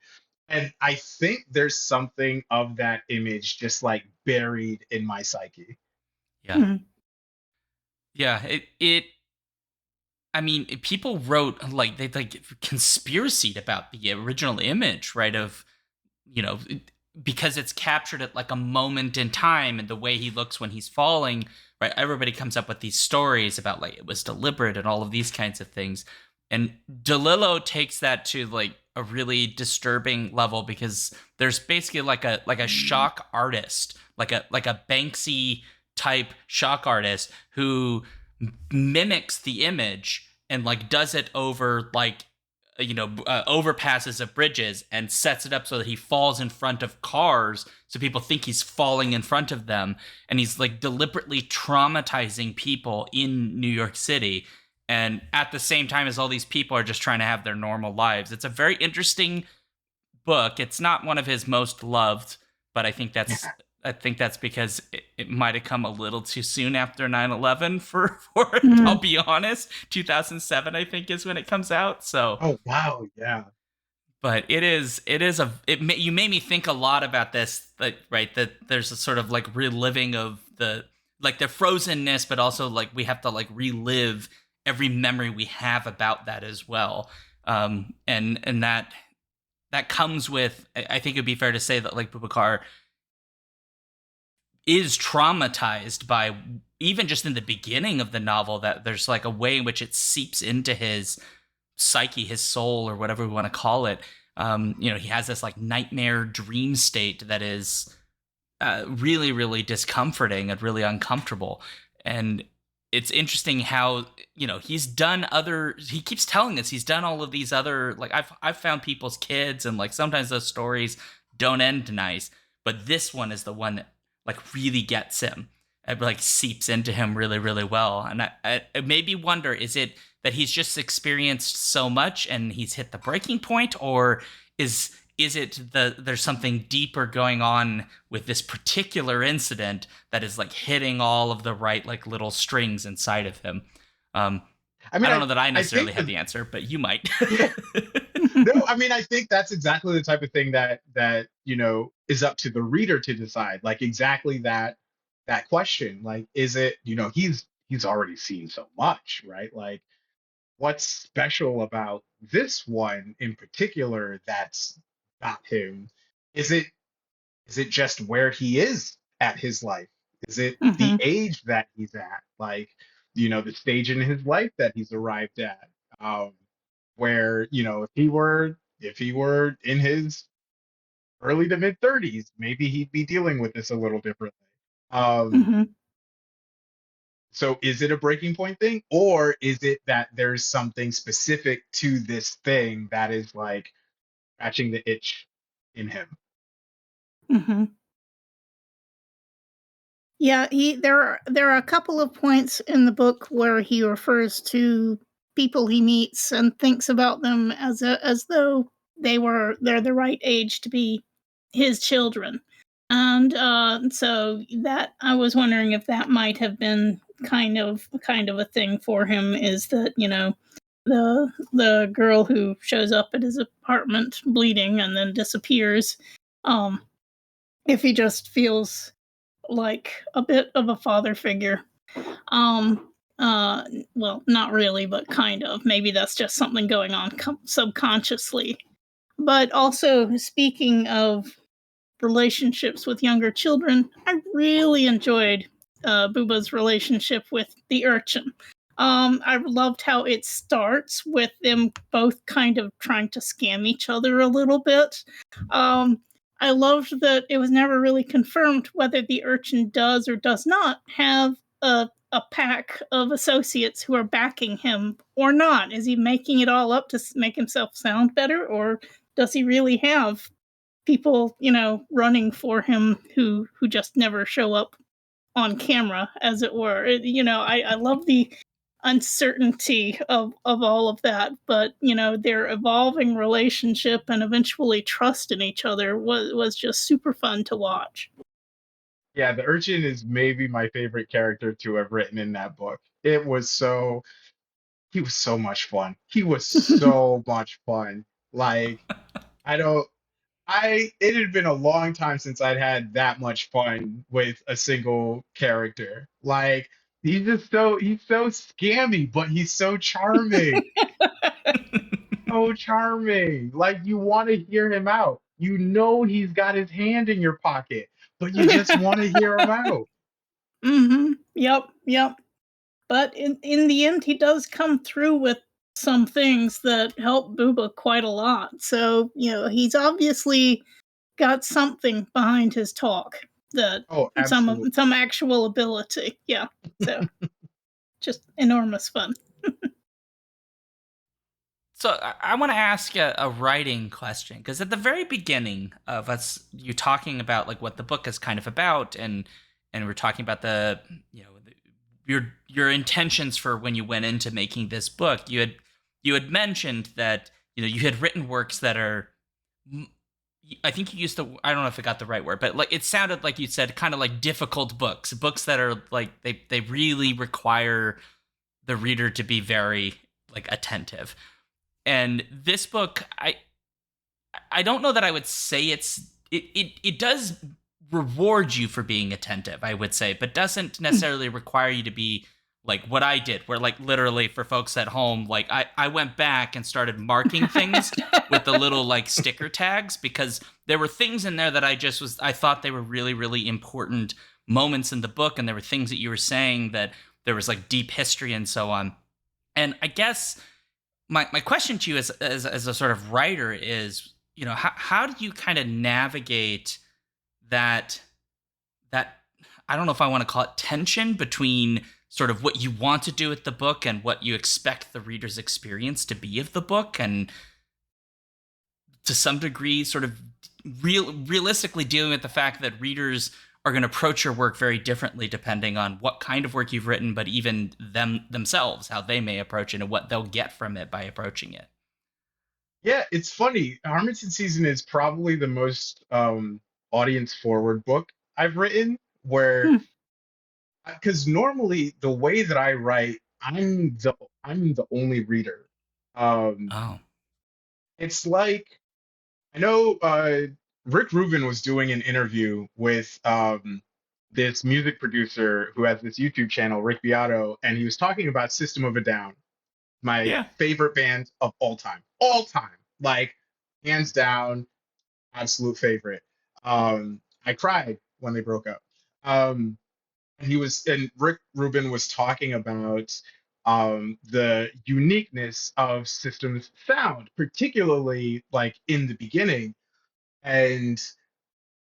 And I think there's something of that image just like buried in my psyche. Yeah. Mhm. Yeah, it I mean, people wrote like they like conspiracy about the original image, right? Of you know, because it's captured at like a moment in time and the way he looks when he's falling, right? Everybody comes up with these stories about like it was deliberate and all of these kinds of things. And DeLillo takes that to like a really disturbing level because there's basically like a shock artist, like a Banksy type shock artist who mimics the image and like does it over like overpasses of bridges and sets it up so that he falls in front of cars so people think he's falling in front of them, and he's like deliberately traumatizing people in New York City, and at the same time as all these people are just trying to have their normal lives. It's a very interesting book. It's not one of his most loved, but I think that's I think that's because it might have come a little too soon after 9/11 for it. I'll Mm. be honest. 2007, I think, is when it comes out. So, Oh wow, yeah. but you made me think a lot about this, like, right, that there's a sort of like reliving of the frozenness, but also like we have to like relive every memory we have about that as well. And that comes with, I think it'd be fair to say that like Boubacar is traumatized by, even just in the beginning of the novel, that there's like a way in which it seeps into his psyche, his soul, or whatever we want to call it. He has this like nightmare dream state that is really, really discomforting and really uncomfortable. And it's interesting how, he keeps telling us he's done all of these other, like, I've found people's kids, and like sometimes those stories don't end nice, but this one is the one that like really gets him. It like seeps into him really, really well. And it made me wonder, is it that he's just experienced so much and he's hit the breaking point, or is it there's something deeper going on with this particular incident that is like hitting all of the right like little strings inside of him? I mean, I don't know that I I necessarily think have the answer, but you might. yeah. No, I mean, I think that's exactly the type of thing that is up to the reader to decide. Like exactly that question. Like, is it, he's already seen so much, right? Like, what's special about this one in particular that's got him? Is it just where he is at his life? Is it the Hmm. age that he's at? Like, the stage in his life that he's arrived at. Where, if he were in his early to mid 30s, maybe he'd be dealing with this a little differently. Um, Hmm. so is it a breaking point thing, or is it that there's something specific to this thing that is like scratching the itch in him? Hmm. Yeah, there are a couple of points in the book where he refers to people he meets and thinks about them as though they're the right age to be his children. And so that I was wondering if that might have been kind of a thing for him, is that, the girl who shows up at his apartment bleeding and then disappears, um if he just feels like a bit of a father figure. Um, well, not really, but kind of. Maybe that's just something going on subconsciously. But also, speaking of relationships with younger children, I really enjoyed Booba's relationship with the urchin. I loved how it starts with them both kind of trying to scam each other a little bit. Um, I loved that it was never really confirmed whether the urchin does or does not have a pack of associates who are backing him or not. Is he making it all up to make himself sound better, or does he really have people, running for him who just never show up on camera, as it were? I love the uncertainty of all of that, but their evolving relationship and eventually trust in each other was just super fun to watch. Yeah, the urchin is maybe my favorite character to have written in that book. He was so much fun. He was so much fun. Like, I don't it had been a long time since I'd had that much fun with a single character. Like, he's so scammy, but he's so charming. So charming. Like, you want to hear him out. You know he's got his hand in your pocket, but you just want to hear him out. Mm-hmm. Yep. But in the end, he does come through with some things that help Booba quite a lot. So, he's obviously got something behind his talk, that Oh, absolutely. some actual ability. Yeah. So just enormous fun. So I want to ask a writing question, because at the very beginning of you talking about like what the book is kind of about, and we're talking about your intentions for when you went into making this book, you had mentioned that you had written works that are I think you used the, I don't know if I got the right word, but like it sounded like you said kind of like difficult books that are like they really require the reader to be very like attentive. And this book, I don't know that I would say it does reward you for being attentive, I would say, but doesn't necessarily require you to be like what I did, where like literally for folks at home, like I went back and started marking things with the little like sticker tags, because there were things in there that I thought they were really, really important moments in the book. And there were things that you were saying that there was like deep history and so on. And I guess my question to you as a sort of writer is, how do you kind of navigate that that I don't know if I want to call it tension between sort of what you want to do with the book and what you expect the reader's experience to be of the book, and to some degree sort of realistically dealing with the fact that readers are going to approach your work very differently depending on what kind of work you've written, but even themselves, how they may approach it and what they'll get from it by approaching it. Yeah, it's funny. Harmattan Season is probably the most audience forward book I've written, where Hmm. because normally the way that I write, I'm the only reader. Um, Oh, it's like I know Rick Rubin was doing an interview with this music producer who has this YouTube channel, Rick Beato, and he was talking about System of a Down, my yeah. favorite band of all time, like hands down, absolute favorite. I cried when they broke up. Um, and Rick Rubin was talking about the uniqueness of System's sound, particularly like in the beginning, and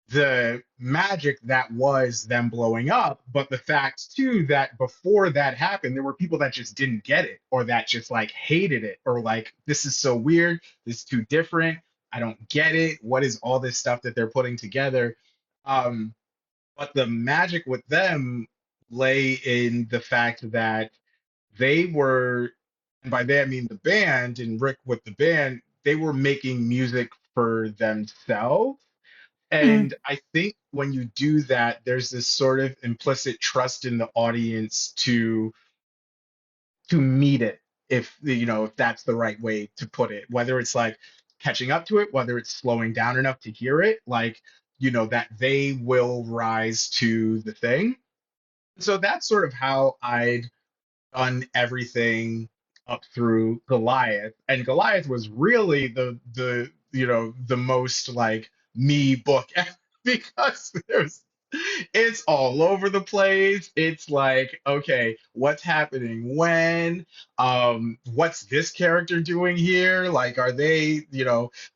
the magic that was them blowing up, but the fact too that before that happened, there were people that just didn't get it, or that just like hated it, or like, this is so weird, this is too different, I don't get it. What is all this stuff that they're putting together? Um, but the magic with them lay in the fact that they were, and by they I mean the band and Rick with the band, they were making music for themselves. Hmm. And I think when you do that, there's this sort of implicit trust in the audience to meet it, if that's the right way to put it, whether it's like catching up to it, whether it's slowing down enough to hear it, like, that they will rise to the thing. So that's sort of how I'd done everything up through Goliath. And Goliath was really the most like me book because it's all over the place. It's like, okay, what's happening when? What's this character doing here? Like, are they,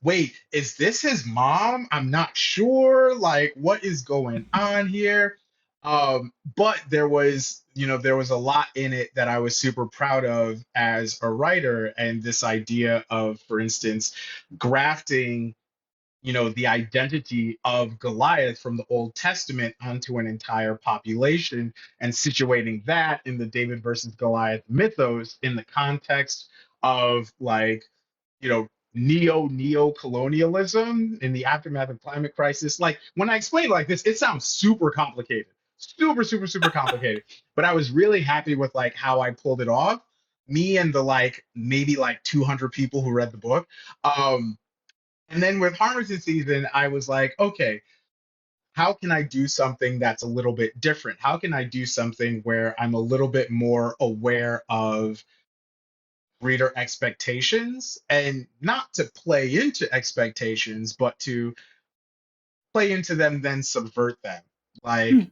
wait, is this his mom? I'm not sure. Like, what is going on here? But there was a lot in it that I was super proud of as a writer, and this idea of, for instance, grafting the identity of Goliath from the Old Testament onto an entire population, and situating that in the David versus Goliath mythos in the context of, like, neo colonialism in the aftermath of climate crisis. Like, when I explain it like this, it sounds super complicated, super, super, super complicated. But I was really happy with like how I pulled it off. Me and the like maybe like 200 people who read the book. And then with Harvest Season, I was like, okay, how can I do something that's a little bit different? How can I do something where I'm a little bit more aware of reader expectations, and not to play into expectations, but to play into them, then subvert them? Hmm. Like,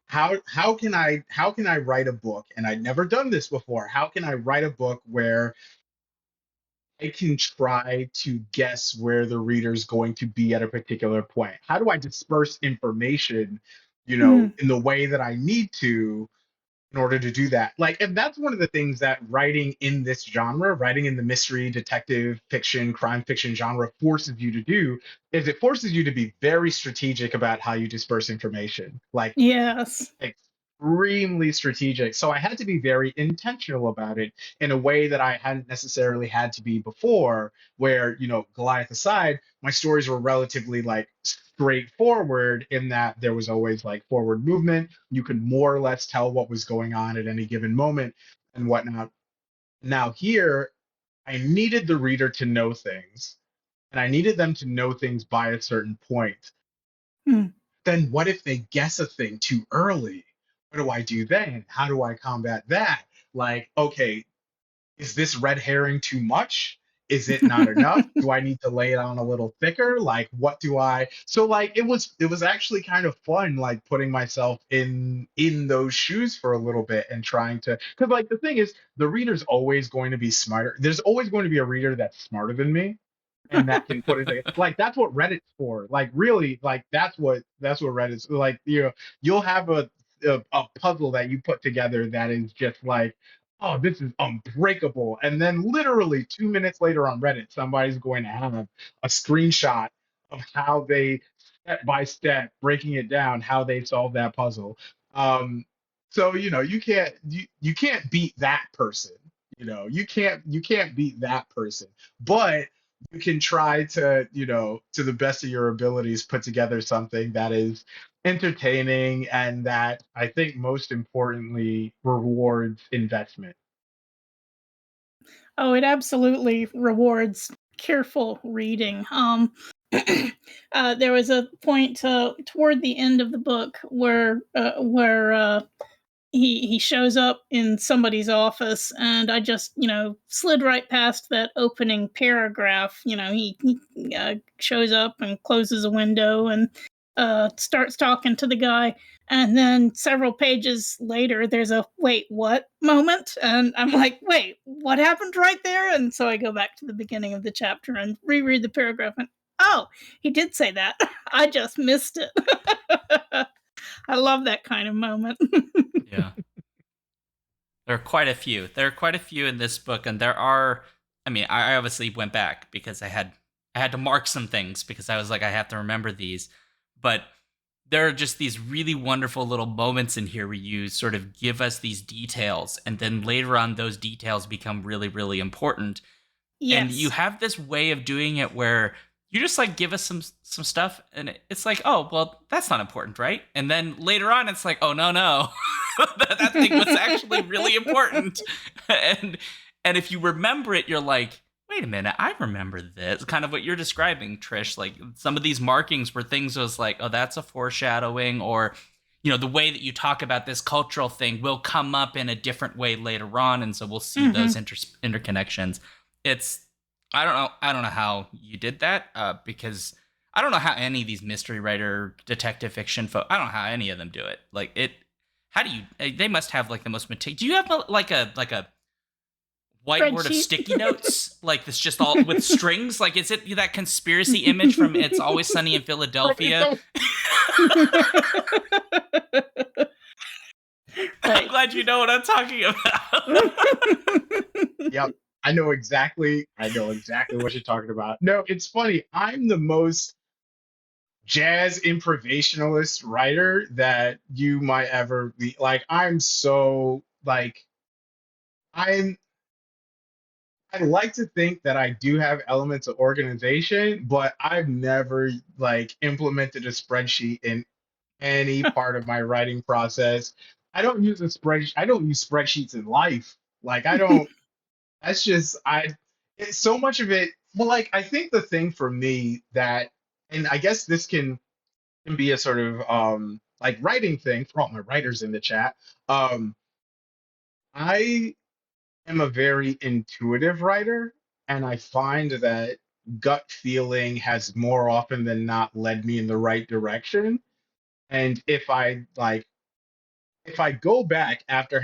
how can I write a book? And I'd never done this before. How can I write a book where I can try to guess where the reader's going to be at a particular point? How do I disperse information, Hmm. in the way that I need to in order to do that? Like, and that's one of the things that writing in this genre, writing in the mystery, detective fiction, crime fiction genre forces you to do, is it forces you to be very strategic about how you disperse information. Like, Yes. extremely strategic. So I had to be very intentional about it in a way that I hadn't necessarily had to be before, where, Goliath aside, my stories were relatively like straightforward in that there was always like forward movement. You could more or less tell what was going on at any given moment and whatnot. Now, here, I needed the reader to know things, and I needed them to know things by a certain point. Hmm. Then what if they guess a thing too early? What do I do then? How do I combat that? Like, okay, is this red herring too much? Is it not enough? Do I need to lay it on a little thicker? Like, what do I? So like, it was actually kind of fun, like putting myself in those shoes for a little bit and trying to, because like the thing is, the reader's always going to be smarter. There's always going to be a reader that's smarter than me and that can put it together. Like that's what Reddit's for. Like really, like that's what Reddit's like. You'll have a puzzle that you put together that is just like, oh, this is unbreakable, and then literally 2 minutes later on Reddit, somebody's going to have a screenshot of how they step by step breaking it down how they solve that puzzle. So you can't beat that person. You can't beat that person, but you can try to, to the best of your abilities, put together something that is entertaining and that I think most importantly rewards investment. Oh, it absolutely rewards careful reading. There was a point toward the end of the book where he shows up in somebody's office, and I just slid right past that opening paragraph. He shows up and closes a window and starts talking to the guy, and then several pages later there's a wait what moment, and I'm like, wait, what happened right there? And so I go back to the beginning of the chapter and reread the paragraph, and oh, he did say that. I just missed it. I love that kind of moment. Yeah. There are quite a few. There are quite a few in this book, and there are. I mean, I obviously went back because I had to mark some things because I was like, I have to remember these. But there are just these really wonderful little moments in here where you sort of give us these details, and then later on, those details become really, really important. And you Yes. have this way of doing it where you just like give us some stuff, and it's like, oh well, that's not important, right? And then later on it's like, oh no, that thing was actually really important. and and if you remember it, you're like, wait a minute, I remember this. Kind of what you're describing, Trish. Like some of these markings were things was like, oh, that's a foreshadowing, or the way that you talk about this cultural thing will come up in a different way later on, and so we'll see those interconnections. It's I don't know how you did that, because I don't know how any of these mystery writer detective fiction I don't know how any of them do it. Like it, how do you? They must have like the most material. Do you have like a whiteboard of Spreadsheet. sticky notes like this, just all with strings? Like is it that conspiracy image from It's Always Sunny in Philadelphia? I'm glad you know what I'm talking about. Yep. I know exactly what you're talking about. No, it's funny. I'm the most jazz improvisationalist writer that you might ever be. Like, I'm so like I'm I like to think that I do have elements of organization, but I've never like implemented a spreadsheet in any part of my writing process. I don't use spreadsheets in life. Like I don't that's just it's so much of it. Well, like I think the thing for me that, and I guess this can be a sort of like writing thing for all my writers in the chat. I am a very intuitive writer, and I find that gut feeling has more often than not led me in the right direction. And if I go back after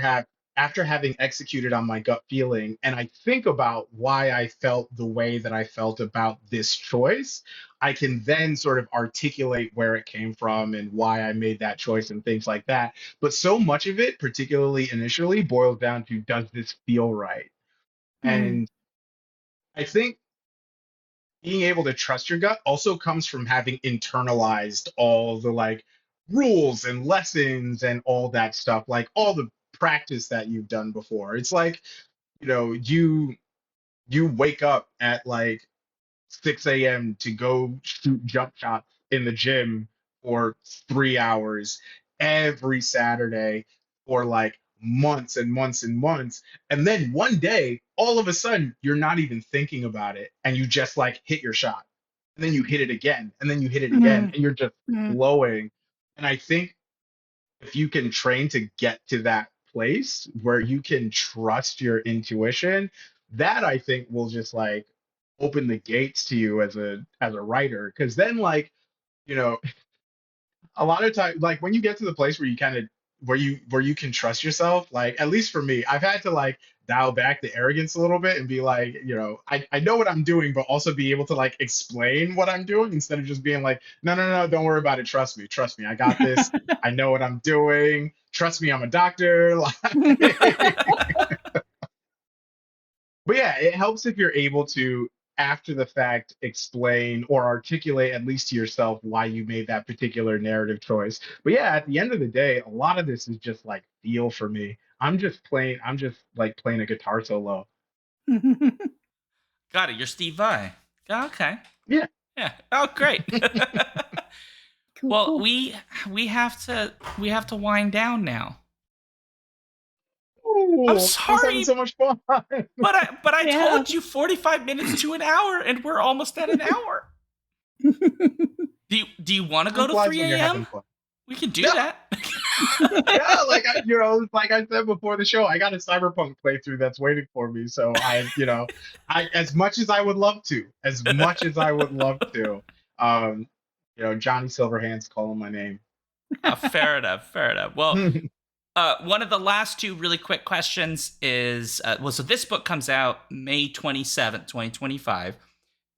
having executed on my gut feeling and I think about why I felt the way that I felt about this choice, I can then sort of articulate where it came from and why I made that choice and things like that. But so much of it, particularly initially, boils down to, does this feel right? Mm. And I think being able to trust your gut also comes from having internalized all the like rules and lessons and all that stuff, like all the practice that you've done before. It's like, you wake up at like 6 a.m. to go shoot jump shots in the gym for 3 hours every Saturday for like months and months and months. And then one day, all of a sudden, you're not even thinking about it and you just like hit your shot. And then you hit it again, and then you hit it again, Mm, and you're just mm. flowing. And I think if you can train to get to that place where you can trust your intuition, that I think will just like open the gates to you as a writer. Because then, like, you know, a lot of times, like when you get to the place where you kind of where you can trust yourself, like at least for me, I've had to like dial back the arrogance a little bit and be like, I know what I'm doing, but also be able to like explain what I'm doing instead of just being like, no, no, no, don't worry about it. Trust me, I got this. I know what I'm doing. Trust me, I'm a doctor. Like, but yeah, it helps if you're able to, after the fact, explain or articulate at least to yourself why you made that particular narrative choice. But yeah, at the end of the day, a lot of this is just like feel for me. I'm just like playing a guitar solo. Got it. You're Steve Vai. Okay. Yeah. Yeah. Oh, great. Cool, Well, cool. we have to wind down now. I'm Ooh, I was having sorry, so much fun. but I Yeah. told you 45 minutes to an hour, and we're almost at an hour. Do you want to go Time to flies 3 when you're a.m.? having fun. We can do Yeah, that. yeah, like I said before the show, I got a Cyberpunk playthrough that's waiting for me. So as much as I would love to, as much as I would love to, um, Johnny Silverhand's calling my name. Fair enough. Fair enough. Well, one of the last two really quick questions is so this book comes out May 27th, 2025.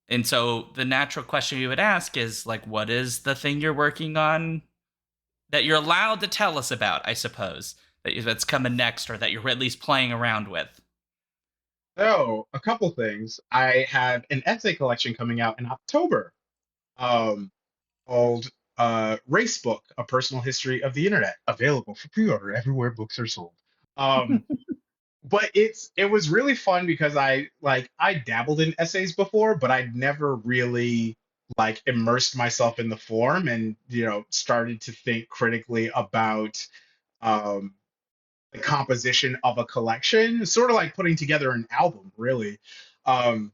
And so the natural question you would ask is like, what is the thing you're working on that you're allowed to tell us about, I suppose, that's coming next or that you're at least playing around with? So, a couple things. I have an essay collection coming out in October, um, called Race Book: A Personal History of the Internet, available for pre-order everywhere books are sold. Um, but it was really fun because I dabbled in essays before, but I'd never really like immersed myself in the form and started to think critically about um the composition of a collection, sort of like putting together an album, really. um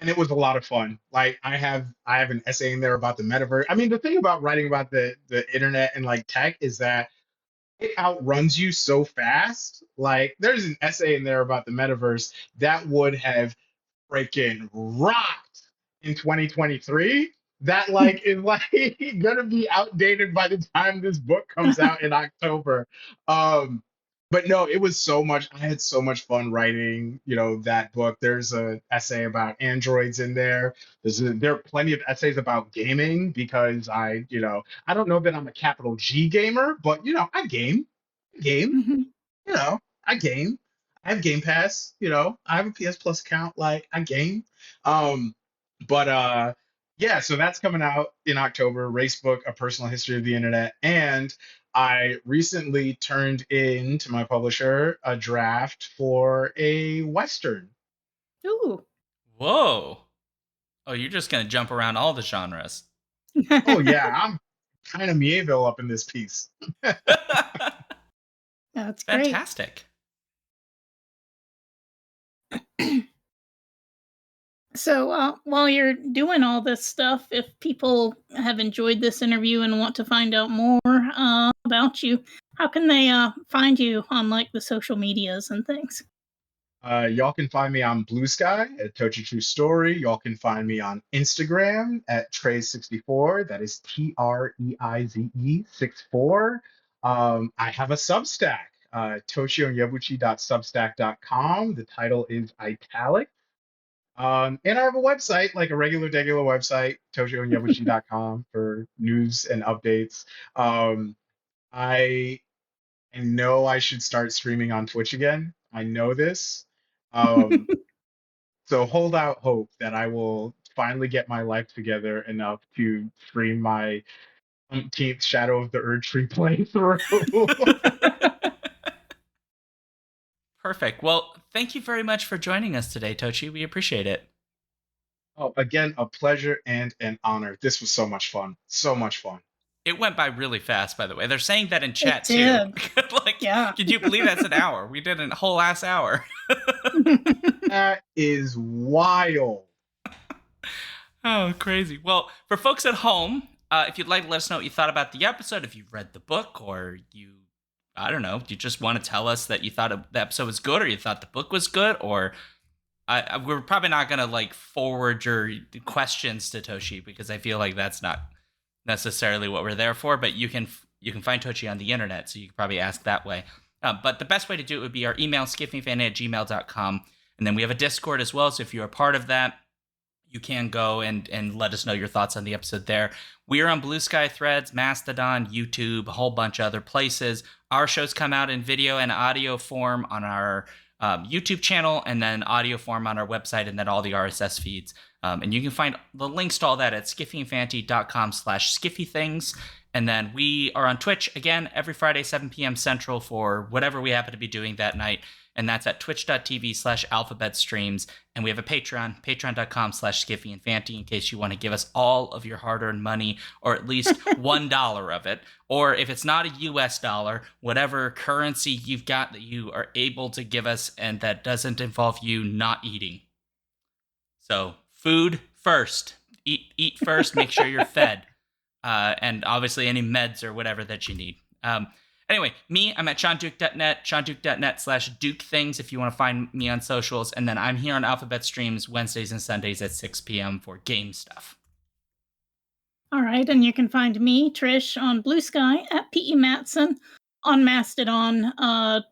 and it was a lot of fun. Like I have an essay in there about the metaverse. I mean, the thing about writing about the internet and like tech is that it outruns you so fast. Like there's an essay in there about the metaverse that would have freaking rocked in 2023 that like is like gonna be outdated by the time this book comes out in October. Um, but no, it was so much. I had so much fun writing, that book. There's a essay about androids in there. There are plenty of essays about gaming because I don't know that I'm a capital G gamer, but I game, I game. I have Game Pass, I have a PS Plus account, like I game. Um, but yeah, so that's coming out in October, Racebook, A Personal History of the Internet. And I recently turned in to my publisher a draft for a Western. Ooh. Whoa. Oh, you're just going to jump around all the genres. Oh yeah, I'm kind of Mieville up in this piece. That's great. Fantastic. So, while you're doing all this stuff, if people have enjoyed this interview and want to find out more about you, how can they find you on like the social medias and things? Y'all can find me on Blue Sky at Tochi True Story. Y'all can find me on Instagram at Trey64. That is TREIZE 64. I have a Substack, TochiOnyebuchi.substack.com. The title is Italic. And I have a website, like a regular website, TochiOnyebuchi.com for news and updates. Um, I I know I should start streaming on Twitch again. I know this. Um, so hold out hope that I will finally get my life together enough to stream my umpteenth Shadow of the Erdtree playthrough. Perfect. Well, thank you very much for joining us today, Tochi. We appreciate it. Oh, again, a pleasure and an honor. This was so much fun. So much fun. It went by really fast, by the way. They're saying that in chat, too. did. Like, Yeah. Could you believe that's an hour? We did a whole ass hour. That is wild. Oh, crazy. Well, for folks at home, if you'd like to let us know what you thought about the episode, if you read the book, or I don't know, you just want to tell us that you thought the episode was good, or you thought the book was good, or we're probably not going to like forward your questions to Tochi, because I feel like that's not necessarily what we're there for, but you can find Tochi on the internet, so you can probably ask that way. But the best way to do it would be our email, skiffingfanny@gmail.com. And then we have a Discord as well, so if you're a part of that, you can go and let us know your thoughts on the episode there. We're on Blue Sky, Threads, Mastodon, YouTube, a whole bunch of other places. Our shows come out in video and audio form on our YouTube channel, and then audio form on our website, and then all the RSS feeds. And you can find the links to all that at skiffyandfanty.com/skiffythings. And then we are on Twitch, again, every Friday, 7 p.m. Central for whatever we happen to be doing that night. And that's at twitch.tv/alphabetstreams. And we have a Patreon, patreon.com/skiffyandfanty, in case you want to give us all of your hard-earned money, or at least $1 of it. Or if it's not a US dollar, whatever currency you've got that you are able to give us and that doesn't involve you not eating. So food first. Eat first, make sure you're fed. And obviously any meds or whatever that you need. Anyway, I'm at ShaunDuke.net, ShaunDuke.net/DukeThings if you want to find me on socials. And then I'm here on Alphabet Streams Wednesdays and Sundays at 6 p.m. for game stuff. All right, and you can find me, Trish, on Blue Sky at PE Matson, on Mastodon at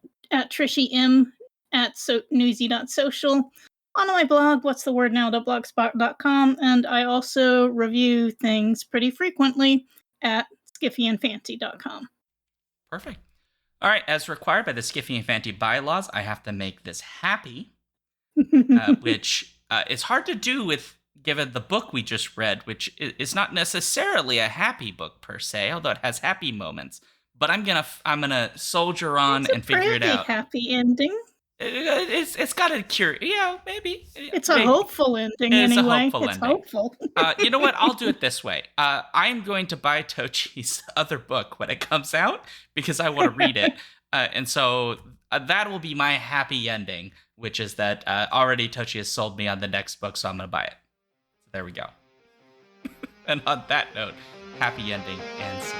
TrishyM, at newsy.social, on my blog, what'sthewordnow.blogspot.com, and I also review things pretty frequently at skiffyandfanty.com. Perfect. All right, as required by the Skiffy and Fanty bylaws, I have to make this happy, which is hard to do with given the book we just read, which is not necessarily a happy book per se, although it has happy moments. But I'm gonna soldier on and figure it out. Happy ending. It's got a maybe. It's a hopeful ending anyway. It's hopeful. You know what? I'll do it this way. I'm going to buy Tochi's other book when it comes out because I want to read it. And so that will be my happy ending, which is that already Tochi has sold me on the next book, so I'm going to buy it. So there we go. And on that note, happy ending and see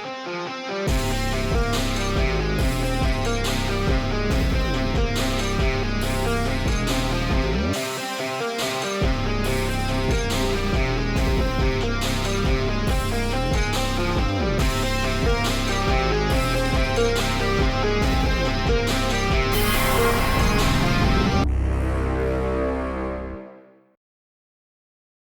you.